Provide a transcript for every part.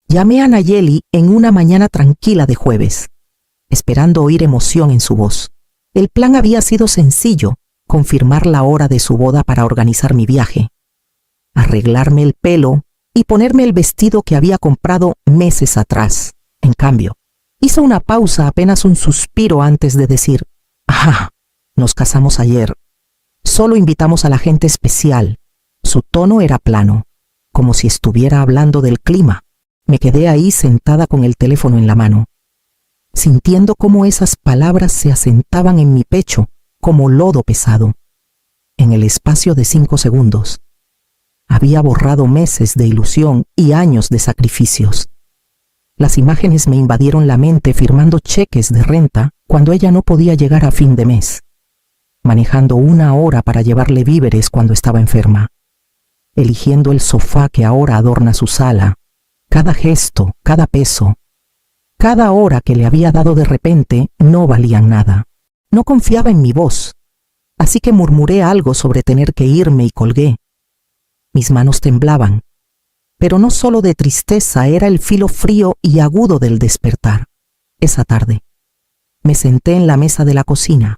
Llamé a Nayeli en una mañana tranquila de jueves, esperando oír emoción en su voz. El plan había sido sencillo: confirmar la hora de su boda para organizar mi viaje, arreglarme el pelo y ponerme el vestido que había comprado meses atrás. En cambio, hizo una pausa, apenas un suspiro antes de decir: «Ah, nos casamos ayer. Solo invitamos a la gente especial». Su tono era plano, como si estuviera hablando del clima. Me quedé ahí sentada con el teléfono en la mano, sintiendo cómo esas palabras se asentaban en mi pecho como lodo pesado. En el espacio de 5 segundos, había borrado meses de ilusión y años de sacrificios. Las imágenes me invadieron la mente firmando cheques de renta cuando ella no podía llegar a fin de mes, manejando 1 hora para llevarle víveres cuando estaba enferma, eligiendo el sofá que ahora adorna su sala. Cada gesto, cada peso, cada hora que le había dado de repente no valían nada. No confiaba en mi voz, así que murmuré algo sobre tener que irme y colgué. Mis manos temblaban, pero no solo de tristeza, era el filo frío y agudo del despertar. Esa tarde, me senté en la mesa de la cocina,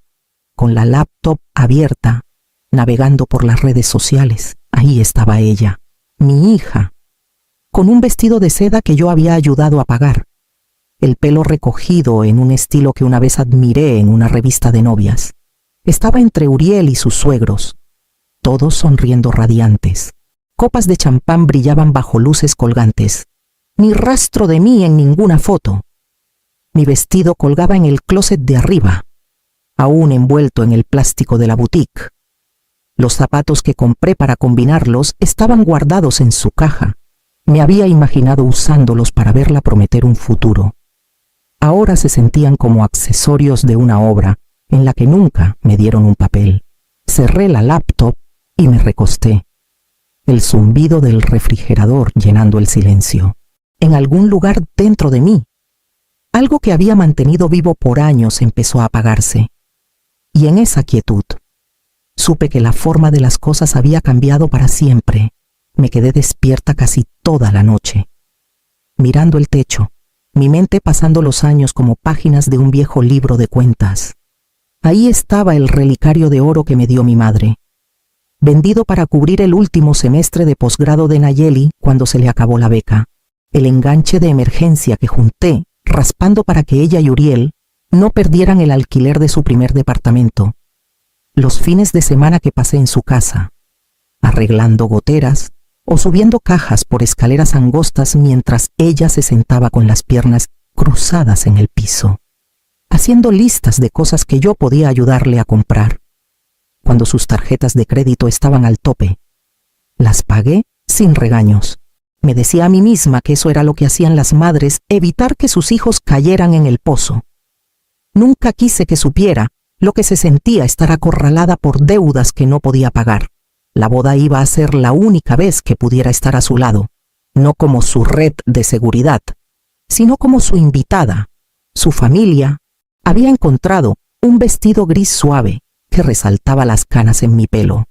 con la laptop abierta, navegando por las redes sociales. Ahí estaba ella, mi hija, con un vestido de seda que yo había ayudado a pagar, el pelo recogido en un estilo que una vez admiré en una revista de novias. Estaba entre Uriel y sus suegros, todos sonriendo radiantes. Copas de champán brillaban bajo luces colgantes. Ni rastro de mí en ninguna foto. Mi vestido colgaba en el closet de arriba, aún envuelto en el plástico de la boutique. Los zapatos que compré para combinarlos estaban guardados en su caja. Me había imaginado usándolos para verla prometer un futuro. Ahora se sentían como accesorios de una obra en la que nunca me dieron un papel. Cerré la laptop y me recosté. El zumbido del refrigerador llenando el silencio. En algún lugar dentro de mí, algo que había mantenido vivo por años empezó a apagarse. Y en esa quietud, supe que la forma de las cosas había cambiado para siempre. Me quedé despierta casi toda la noche, mirando el techo, mi mente pasando los años como páginas de un viejo libro de cuentas. Ahí estaba el relicario de oro que me dio mi madre, vendido para cubrir el último semestre de posgrado de Nayeli cuando se le acabó la beca, el enganche de emergencia que junté, raspando para que ella y Uriel no perdieran el alquiler de su primer departamento, los fines de semana que pasé en su casa, arreglando goteras o subiendo cajas por escaleras angostas mientras ella se sentaba con las piernas cruzadas en el piso, haciendo listas de cosas que yo podía ayudarle a comprar. Cuando sus tarjetas de crédito estaban al tope, las pagué sin regaños. Me decía a mí misma que eso era lo que hacían las madres, evitar que sus hijos cayeran en el pozo. Nunca quise que supiera lo que se sentía estar acorralada por deudas que no podía pagar. La boda iba a ser la única vez que pudiera estar a su lado, no como su red de seguridad, sino como su invitada. Su familia había encontrado un vestido gris suave que resaltaba las canas en mi pelo.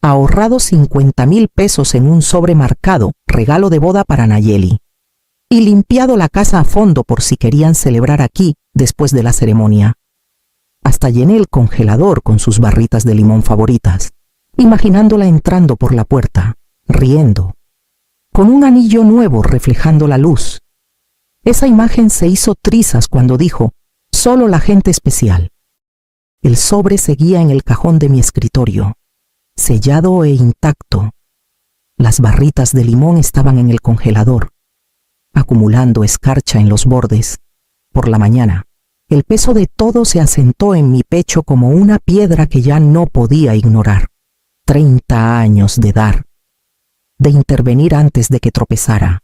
Ahorrado 50,000 pesos en un sobre marcado regalo de boda para Nayeli, y limpiado la casa a fondo por si querían celebrar aquí después de la ceremonia. Hasta llené el congelador con sus barritas de limón favoritas, imaginándola entrando por la puerta, riendo, con un anillo nuevo reflejando la luz. Esa imagen se hizo trizas cuando dijo: «Solo la gente especial». El sobre seguía en el cajón de mi escritorio, sellado e intacto. Las barritas de limón estaban en el congelador, acumulando escarcha en los bordes. Por la mañana, el peso de todo se asentó en mi pecho como una piedra que ya no podía ignorar. 30 años de dar, de intervenir antes de que tropezara.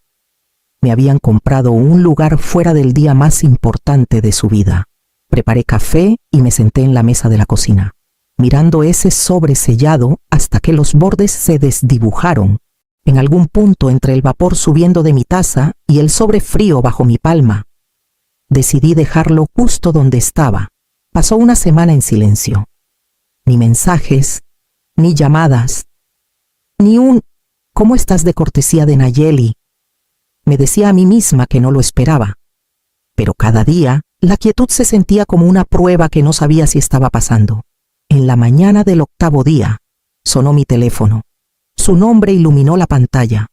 Me habían comprado un lugar fuera del día más importante de su vida. Preparé café y me senté en la mesa de la cocina, mirando ese sobre sellado hasta que los bordes se desdibujaron, en algún punto entre el vapor subiendo de mi taza y el sobre frío bajo mi palma. Decidí dejarlo justo donde estaba. Pasó una semana en silencio. Ni mensajes, ni llamadas, ni un «¿Cómo estás?» de cortesía de Nayeli. Me decía a mí misma que no lo esperaba. Pero cada día, la quietud se sentía como una prueba que no sabía si estaba pasando. En la mañana del 8º día, sonó mi teléfono. Su nombre iluminó la pantalla.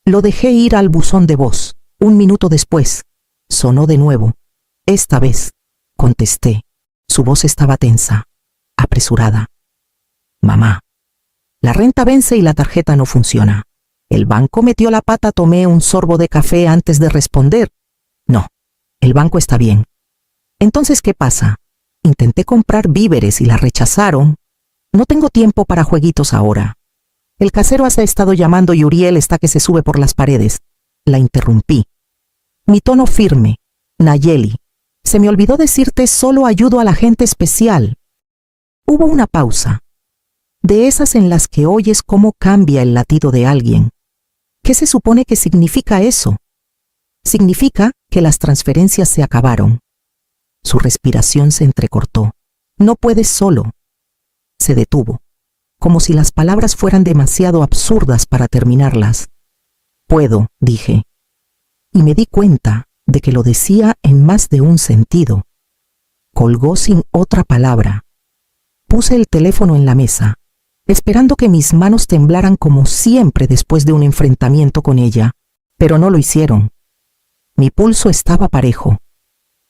Lo dejé ir al buzón de voz. 1 minuto después, sonó de nuevo. Esta vez, contesté. Su voz estaba tensa, apresurada. Mamá, la renta vence y la tarjeta no funciona. El banco metió la pata, tomé un sorbo de café antes de responder. No, el banco está bien. Entonces, ¿qué pasa? Intenté comprar víveres y la rechazaron. No tengo tiempo para jueguitos ahora. El casero has estado llamando y Uriel está que se sube por las paredes. La interrumpí. Mi tono firme. Nayeli, se me olvidó decirte, solo ayudo a la gente especial. Hubo una pausa. De esas en las que oyes cómo cambia el latido de alguien. ¿Qué se supone que significa eso? Significa que las transferencias se acabaron. Su respiración se entrecortó. No puedes solo. Se detuvo, como si las palabras fueran demasiado absurdas para terminarlas. Puedo, dije. Y me di cuenta de que lo decía en más de un sentido. Colgó sin otra palabra. Puse el teléfono en la mesa, esperando que mis manos temblaran como siempre después de un enfrentamiento con ella, pero no lo hicieron. Mi pulso estaba parejo,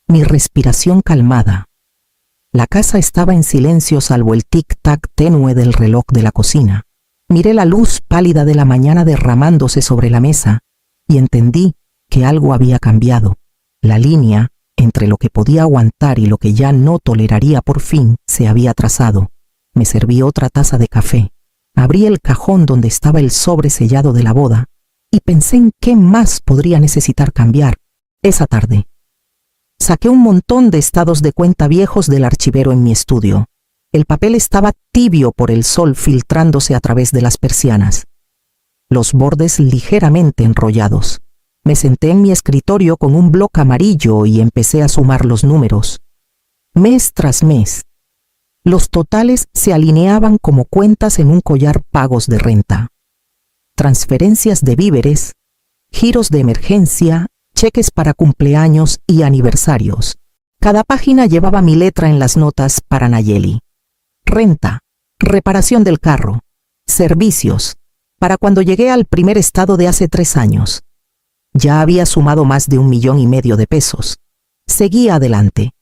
mi respiración calmada. La casa estaba en silencio salvo el tic-tac tenue del reloj de la cocina. Miré la luz pálida de la mañana derramándose sobre la mesa y entendí que algo había cambiado. La línea entre lo que podía aguantar y lo que ya no toleraría por fin se había trazado. Me serví otra taza de café. Abrí el cajón donde estaba el sobre sellado de la boda y pensé en qué más podría necesitar cambiar. Esa tarde saqué un montón de estados de cuenta viejos del archivero en mi estudio. El papel estaba tibio por el sol filtrándose a través de las persianas. Los bordes ligeramente enrollados. Me senté en mi escritorio con un bloc amarillo y empecé a sumar los números. Mes tras mes, los totales se alineaban como cuentas en un collar pagos de renta. Transferencias de víveres, giros de emergencia, cheques para cumpleaños y aniversarios. Cada página llevaba mi letra en las notas para Nayeli. Renta, reparación del carro, servicios, para cuando llegué al primer estado de hace 3 años. Ya había sumado más de 1,5 millones de pesos. Seguía adelante,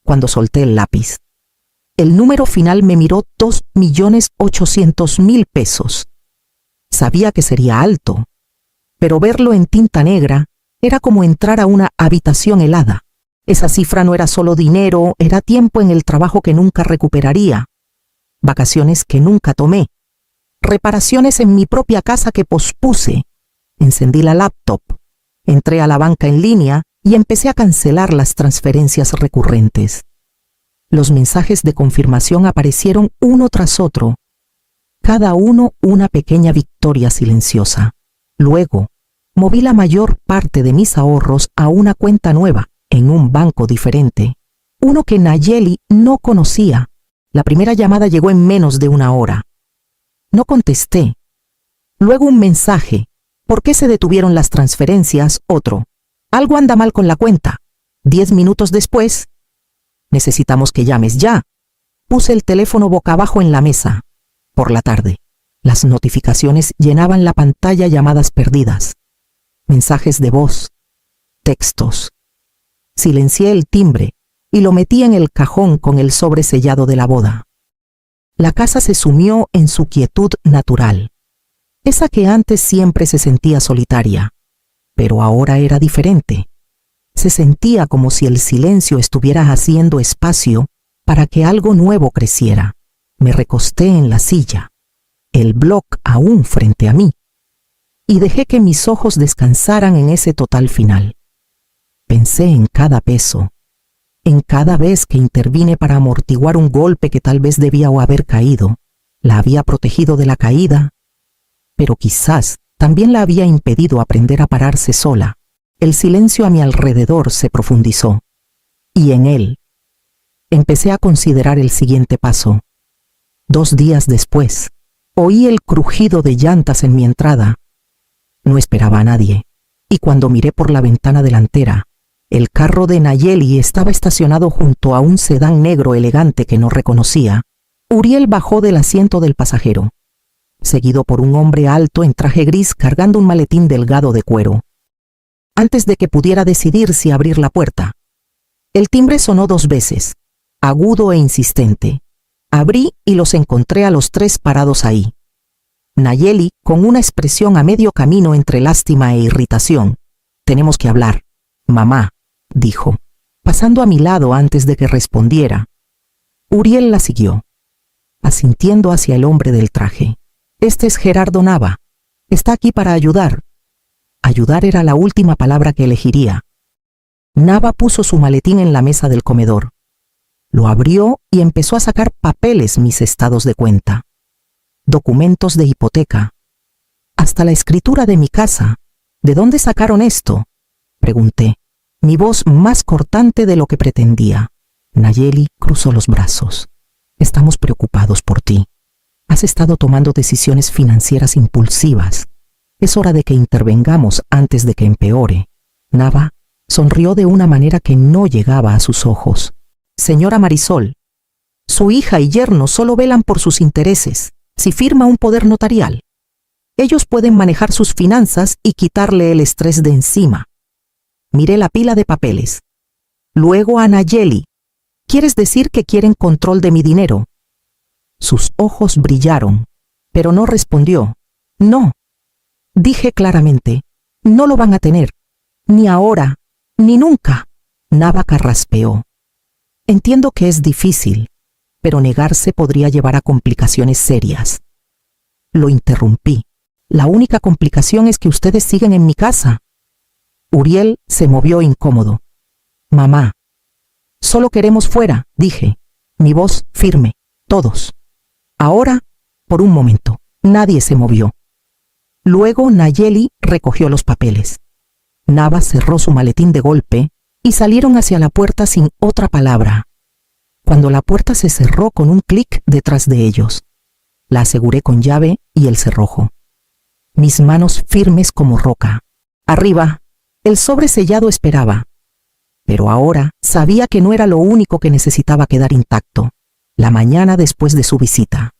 cuando solté el lápiz. El número final me miró 2,800,000 pesos. Sabía que sería alto, pero verlo en tinta negra era como entrar a una habitación helada. Esa cifra no era solo dinero, era tiempo en el trabajo que nunca recuperaría, vacaciones que nunca tomé, reparaciones en mi propia casa que pospuse. Encendí la laptop, entré a la banca en línea y empecé a cancelar las transferencias recurrentes. Los mensajes de confirmación aparecieron uno tras otro, cada uno una pequeña victoria silenciosa. Luego, moví la mayor parte de mis ahorros a una cuenta nueva, en un banco diferente, uno que Nayeli no conocía. La primera llamada llegó en menos de 1 hora. No contesté. Luego un mensaje. ¿Por qué se detuvieron las transferencias? Otro. Algo anda mal con la cuenta. 10 minutos después. Necesitamos que llames ya. Puse el teléfono boca abajo en la mesa. Por la tarde, las notificaciones llenaban la pantalla, llamadas perdidas, mensajes de voz, textos. Silencié el timbre y lo metí en el cajón con el sobre sellado de la boda. La casa se sumió en su quietud natural, esa que antes siempre se sentía solitaria, pero ahora era diferente. Se sentía como si el silencio estuviera haciendo espacio para que algo nuevo creciera. Me recosté en la silla, el bloc aún frente a mí, y dejé que mis ojos descansaran en ese total final. Pensé en cada peso, en cada vez que intervine para amortiguar un golpe que tal vez debía o haber caído. La había protegido de la caída, pero quizás también la había impedido aprender a pararse sola. El silencio a mi alrededor se profundizó, y en él empecé a considerar el siguiente paso. 2 días después, oí el crujido de llantas en mi entrada. No esperaba a nadie, y cuando miré por la ventana delantera, el carro de Nayeli estaba estacionado junto a un sedán negro elegante que no reconocía. Uriel bajó del asiento del pasajero, seguido por un hombre alto en traje gris cargando un maletín delgado de cuero. Antes de que pudiera decidir si abrir la puerta, el timbre sonó 2 veces, agudo e insistente. Abrí y los encontré a los 3 parados ahí. Nayeli, con una expresión a medio camino entre lástima e irritación. «Tenemos que hablar, mamá», dijo, pasando a mi lado antes de que respondiera. Uriel la siguió, asintiendo hacia el hombre del traje. «Este es Gerardo Nava. Está aquí para ayudar». Ayudar era la última palabra que elegiría. Nava puso su maletín en la mesa del comedor. Lo abrió y empezó a sacar papeles, mis estados de cuenta, documentos de hipoteca, hasta la escritura de mi casa. «¿De dónde sacaron esto?», pregunté, mi voz más cortante de lo que pretendía. Nayeli cruzó los brazos. «Estamos preocupados por ti. Has estado tomando decisiones financieras impulsivas. Es hora de que intervengamos antes de que empeore». Nava sonrió de una manera que no llegaba a sus ojos. «Señora Marisol, su hija y yerno solo velan por sus intereses. Si firma un poder notarial, ellos pueden manejar sus finanzas y quitarle el estrés de encima». Miré la pila de papeles. Luego a Nayeli. «¿Quieres decir que quieren control de mi dinero?». Sus ojos brillaron, pero no respondió. «No», dije claramente, «no lo van a tener. Ni ahora, ni nunca». Nava carraspeó. «Entiendo que es difícil, pero negarse podría llevar a complicaciones serias». Lo interrumpí. «La única complicación es que ustedes siguen en mi casa». Uriel se movió incómodo. «Mamá, solo queremos fuera», dije, mi voz firme. «Todos». Ahora, por un momento, nadie se movió. Luego Nayeli recogió los papeles. Nava cerró su maletín de golpe y salieron hacia la puerta sin otra palabra. Cuando la puerta se cerró con un clic detrás de ellos, la aseguré con llave y el cerrojo. Mis manos firmes como roca. Arriba, el sobre sellado esperaba. Pero ahora sabía que no era lo único que necesitaba quedar intacto. La mañana después de su visita,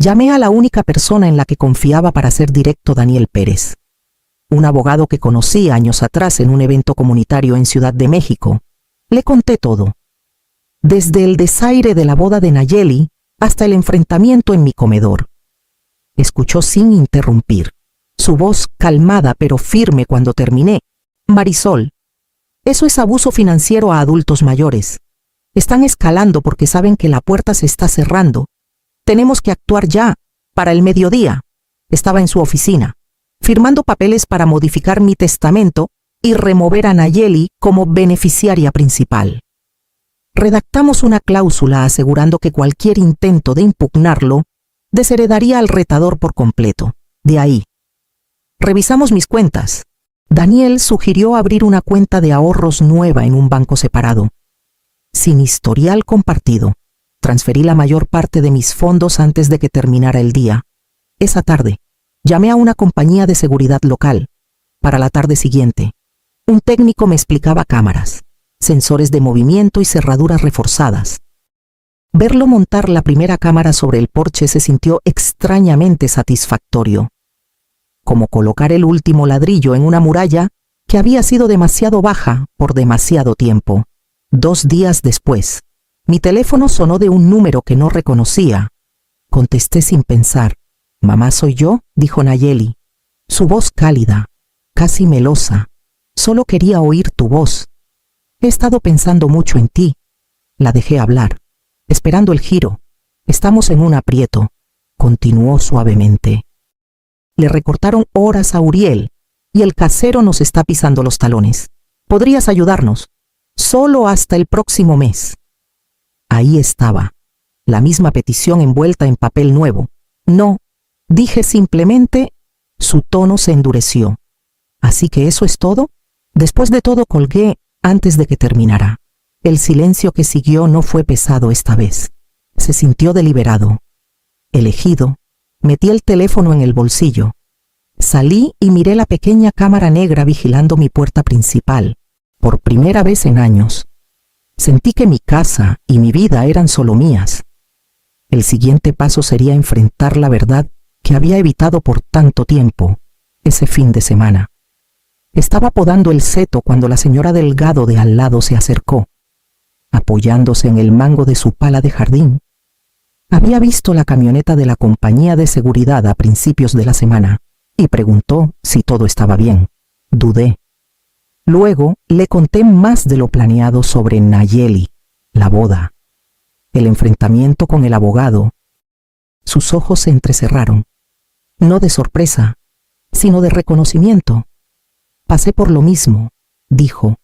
llamé a la única persona en la que confiaba para ser directo, Daniel Pérez, un abogado que conocí años atrás en un evento comunitario en Ciudad de México. Le conté todo, desde el desaire de la boda de Nayeli hasta el enfrentamiento en mi comedor. Escuchó sin interrumpir, su voz calmada pero firme cuando terminé. «Marisol, eso es abuso financiero a adultos mayores. Están escalando porque saben que la puerta se está cerrando. Tenemos que actuar ya, para el mediodía». Estaba en su oficina, firmando papeles para modificar mi testamento y remover a Nayeli como beneficiaria principal. Redactamos una cláusula asegurando que cualquier intento de impugnarlo desheredaría al retador por completo. De ahí, revisamos mis cuentas. Daniel sugirió abrir una cuenta de ahorros nueva en un banco separado, sin historial compartido. Transferí la mayor parte de mis fondos antes de que terminara el día. Esa tarde, llamé a una compañía de seguridad local. Para la tarde siguiente, un técnico me explicaba cámaras, sensores de movimiento y cerraduras reforzadas. Verlo montar la primera cámara sobre el porche se sintió extrañamente satisfactorio, como colocar el último ladrillo en una muralla que había sido demasiado baja por demasiado tiempo. 2 días después, mi teléfono sonó de un número que no reconocía. Contesté sin pensar. «Mamá, ¿soy yo?», dijo Nayeli. Su voz cálida, casi melosa. «Solo quería oír tu voz. He estado pensando mucho en ti». La dejé hablar, esperando el giro. «Estamos en un aprieto», continuó suavemente. «Le recortaron horas a Uriel y el casero nos está pisando los talones. ¿Podrías ayudarnos? Solo hasta el próximo mes». Ahí estaba, la misma petición envuelta en papel nuevo. «No», dije simplemente. Su tono se endureció. «¿Así que eso es todo?». Después de todo colgué antes de que terminara. El silencio que siguió no fue pesado esta vez. Se sintió deliberado, elegido. Metí el teléfono en el bolsillo. Salí y miré la pequeña cámara negra vigilando mi puerta principal, por primera vez en años. Sentí que mi casa y mi vida eran solo mías. El siguiente paso sería enfrentar la verdad que había evitado por tanto tiempo, ese fin de semana. Estaba podando el seto cuando la señora Delgado de al lado se acercó. Apoyándose en el mango de su pala de jardín, había visto la camioneta de la compañía de seguridad a principios de la semana y preguntó si todo estaba bien. Dudé. Luego le conté más de lo planeado sobre Nayeli, la boda, el enfrentamiento con el abogado. Sus ojos se entrecerraron, no de sorpresa, sino de reconocimiento. Pasé por lo mismo, dijo.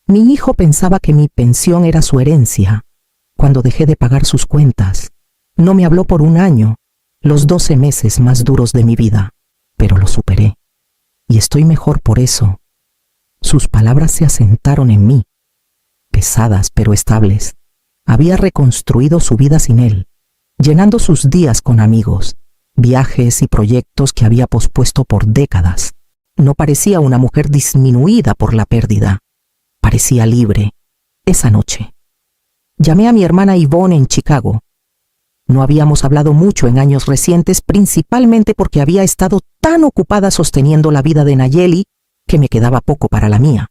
Mi hijo pensaba que mi pensión era su herencia. Cuando dejé de pagar sus cuentas, no me habló por un año, los 12 meses más duros de mi vida, pero lo superé. Y estoy mejor por eso. Sus palabras se asentaron en mí, pesadas pero estables. Había reconstruido su vida sin él, llenando sus días con amigos, viajes y proyectos que había pospuesto por décadas. No parecía una mujer disminuida por la pérdida. Parecía libre. Esa noche llamé a mi hermana Yvonne en Chicago. No habíamos hablado mucho en años recientes, principalmente porque había estado tan ocupada sosteniendo la vida de Nayeli que me quedaba poco para la mía.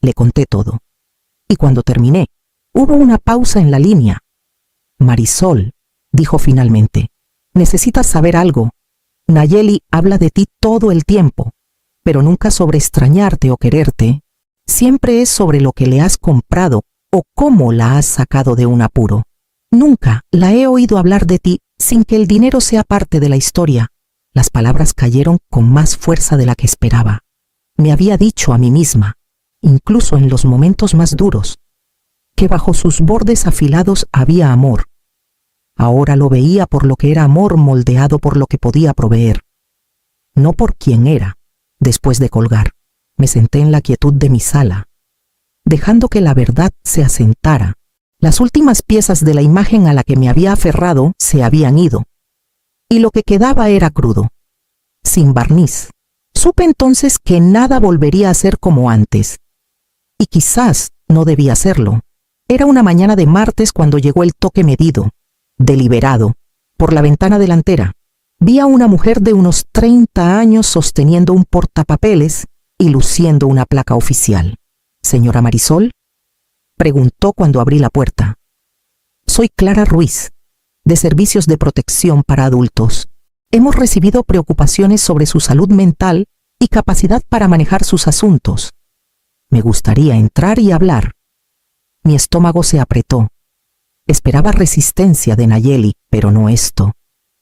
Le conté todo. Y cuando terminé, hubo una pausa en la línea. Marisol, dijo finalmente, necesitas saber algo. Nayeli habla de ti todo el tiempo, pero nunca sobre extrañarte o quererte. Siempre es sobre lo que le has comprado o cómo la has sacado de un apuro. Nunca la he oído hablar de ti sin que el dinero sea parte de la historia. Las palabras cayeron con más fuerza de la que esperaba. Me había dicho a mí misma, incluso en los momentos más duros, que bajo sus bordes afilados había amor. Ahora lo veía por lo que era amor moldeado por lo que podía proveer, no por quién era. Después de colgar, me senté en la quietud de mi sala, dejando que la verdad se asentara. Las últimas piezas de la imagen a la que me había aferrado se habían ido, y lo que quedaba era crudo, sin barniz. Supe entonces que nada volvería a ser como antes, y quizás no debía serlo. Era una mañana de martes cuando llegó el toque medido, deliberado, por la ventana delantera. Vi a una mujer de unos 30 años sosteniendo un portapapeles y luciendo una placa oficial. ¿Señora Marisol?, preguntó cuando abrí la puerta. Soy Clara Ruiz, de Servicios de Protección para Adultos. Hemos recibido preocupaciones sobre su salud mental y capacidad para manejar sus asuntos. Me gustaría entrar y hablar. Mi estómago se apretó. Esperaba resistencia de Nayeli, pero no esto.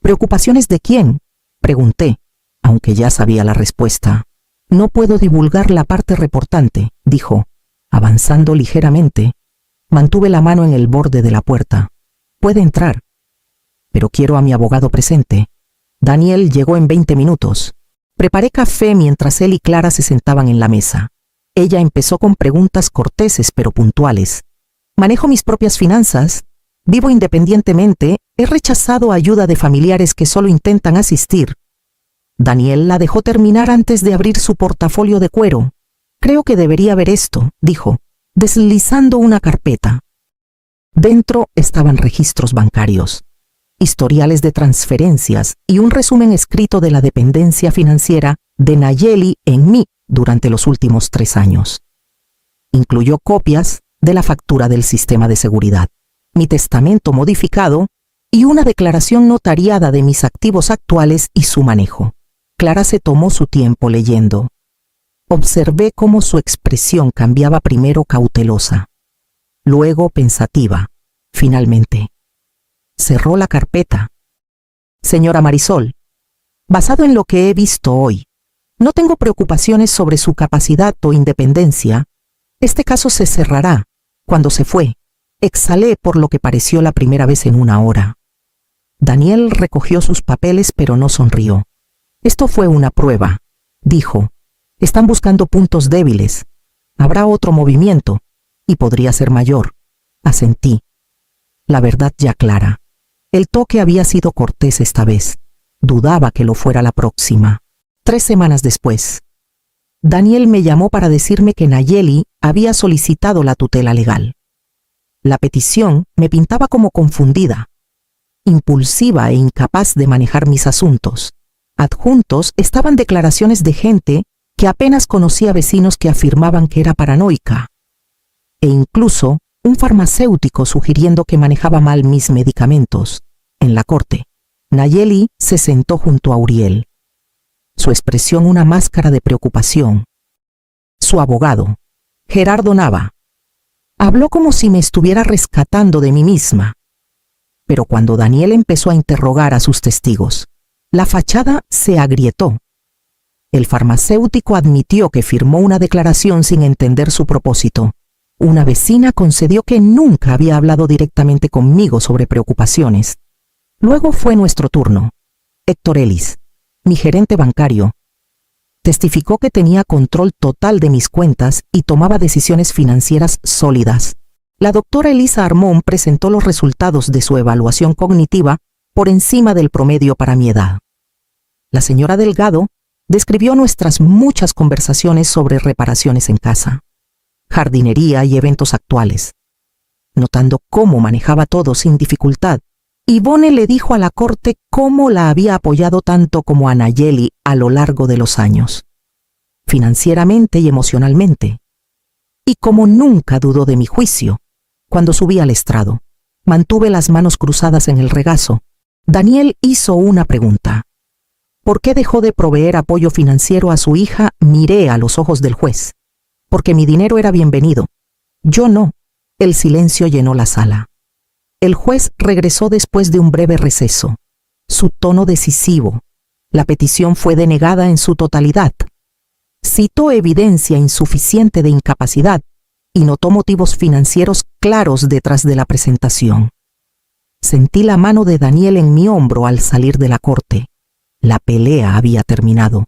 ¿Preocupaciones de quién?, pregunté, aunque ya sabía la respuesta. No puedo divulgar la parte reportante, dijo. Avanzando ligeramente, mantuve la mano en el borde de la puerta. Puede entrar. Pero quiero a mi abogado presente. Daniel llegó en 20 minutos. Preparé café mientras él y Clara se sentaban en la mesa. Ella empezó con preguntas corteses pero puntuales. Manejo mis propias finanzas. Vivo independientemente. He rechazado ayuda de familiares que solo intentan asistir. Daniel la dejó terminar antes de abrir su portafolio de cuero. Creo que debería ver esto, dijo, deslizando una carpeta. Dentro estaban registros bancarios, historiales de transferencias y un resumen escrito de la dependencia financiera de Nayeli en mí durante los últimos 3 años. Incluyó copias de la factura del sistema de seguridad, mi testamento modificado y una declaración notariada de mis activos actuales y su manejo. Clara se tomó su tiempo leyendo. Observé cómo su expresión cambiaba, primero cautelosa, luego pensativa. Finalmente, cerró la carpeta. Señora Marisol, basado en lo que he visto hoy, no tengo preocupaciones sobre su capacidad o independencia. Este caso se cerrará. Cuando se fue, exhalé por lo que pareció la primera vez en una hora. Daniel recogió sus papeles pero no sonrió. Esto fue una prueba, dijo. Están buscando puntos débiles. Habrá otro movimiento, y podría ser mayor. Asentí. La verdad ya clara. El toque había sido cortés esta vez. Dudaba que lo fuera la próxima. 3 semanas después, Daniel me llamó para decirme que Nayeli había solicitado la tutela legal. La petición me pintaba como confundida, impulsiva e incapaz de manejar mis asuntos. Adjuntos estaban declaraciones de gente que apenas conocía, vecinos que afirmaban que era paranoica, e incluso un farmacéutico sugiriendo que manejaba mal mis medicamentos. En la corte, Nayeli se sentó junto a Uriel, su expresión una máscara de preocupación. Su abogado, Gerardo Nava, habló como si me estuviera rescatando de mí misma. Pero cuando Daniel empezó a interrogar a sus testigos, la fachada se agrietó. El farmacéutico admitió que firmó una declaración sin entender su propósito. Una vecina concedió que nunca había hablado directamente conmigo sobre preocupaciones. Luego fue nuestro turno. Héctor Ellis, mi gerente bancario, testificó que tenía control total de mis cuentas y tomaba decisiones financieras sólidas. La doctora Elisa Armón presentó los resultados de su evaluación cognitiva por encima del promedio para mi edad. La señora Delgado describió nuestras muchas conversaciones sobre reparaciones en casa, jardinería y eventos actuales. Notando cómo manejaba todo sin dificultad, Ivone le dijo a la corte cómo la había apoyado tanto como a Nayeli a lo largo de los años, financieramente y emocionalmente, y como nunca dudó de mi juicio. Cuando subí al estrado, mantuve las manos cruzadas en el regazo. Daniel hizo una pregunta. ¿Por qué dejó de proveer apoyo financiero a su hija? Miré a los ojos del juez. Porque mi dinero era bienvenido. Yo no. El silencio llenó la sala. El juez regresó después de un breve receso. Su tono decisivo. La petición fue denegada en su totalidad. Citó evidencia insuficiente de incapacidad y notó motivos financieros claros detrás de la presentación. Sentí la mano de Daniel en mi hombro al salir de la corte. La pelea había terminado,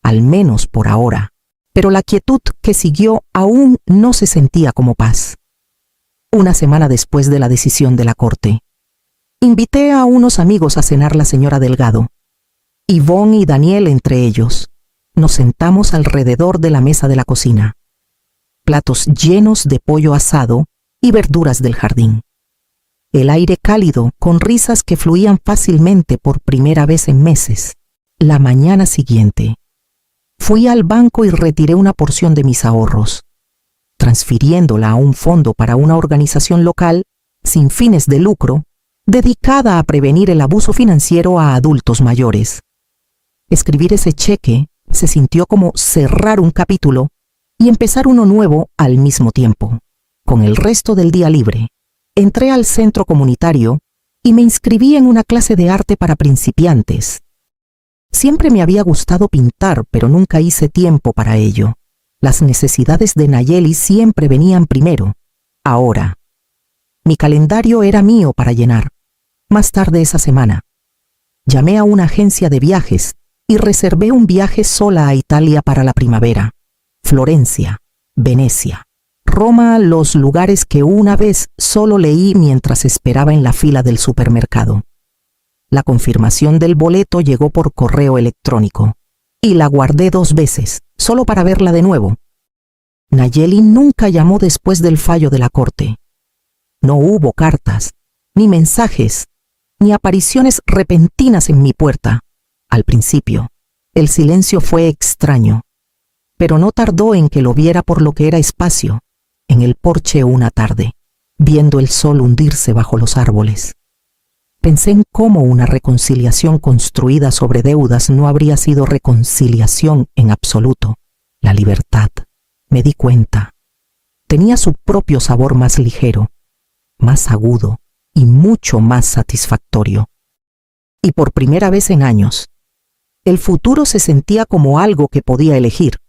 al menos por ahora, pero la quietud que siguió aún no se sentía como paz. Una semana después de la decisión de la corte, invité a unos amigos a cenar la señora Delgado, Ivonne y Daniel entre ellos. Nos sentamos alrededor de la mesa de la cocina, platos llenos de pollo asado y verduras del jardín. El aire cálido, con risas que fluían fácilmente por primera vez en meses. La mañana siguiente, fui al banco y retiré una porción de mis ahorros, transfiriéndola a un fondo para una organización local sin fines de lucro, dedicada a prevenir el abuso financiero a adultos mayores. Escribir ese cheque se sintió como cerrar un capítulo y empezar uno nuevo al mismo tiempo. Con el resto del día libre, entré al centro comunitario y me inscribí en una clase de arte para principiantes. Siempre me había gustado pintar, pero nunca hice tiempo para ello. Las necesidades de Nayeli siempre venían primero. Ahora, mi calendario era mío para llenar. Más tarde esa semana, llamé a una agencia de viajes y reservé un viaje sola a Italia para la primavera. Florencia, Venecia, Roma, los lugares que una vez solo leí mientras esperaba en la fila del supermercado. La confirmación del boleto llegó por correo electrónico y la guardé 2 veces, solo para verla de nuevo. Nayeli nunca llamó después del fallo de la corte. No hubo cartas, ni mensajes, ni apariciones repentinas en mi puerta. Al principio, el silencio fue extraño, pero no tardó en que lo viera por lo que era espacio, en el porche una tarde, viendo el sol hundirse bajo los árboles. Pensé en cómo una reconciliación construida sobre deudas no habría sido reconciliación en absoluto. La libertad, me di cuenta, tenía su propio sabor más ligero, más agudo y mucho más satisfactorio. Y por primera vez en años, el futuro se sentía como algo que podía elegir.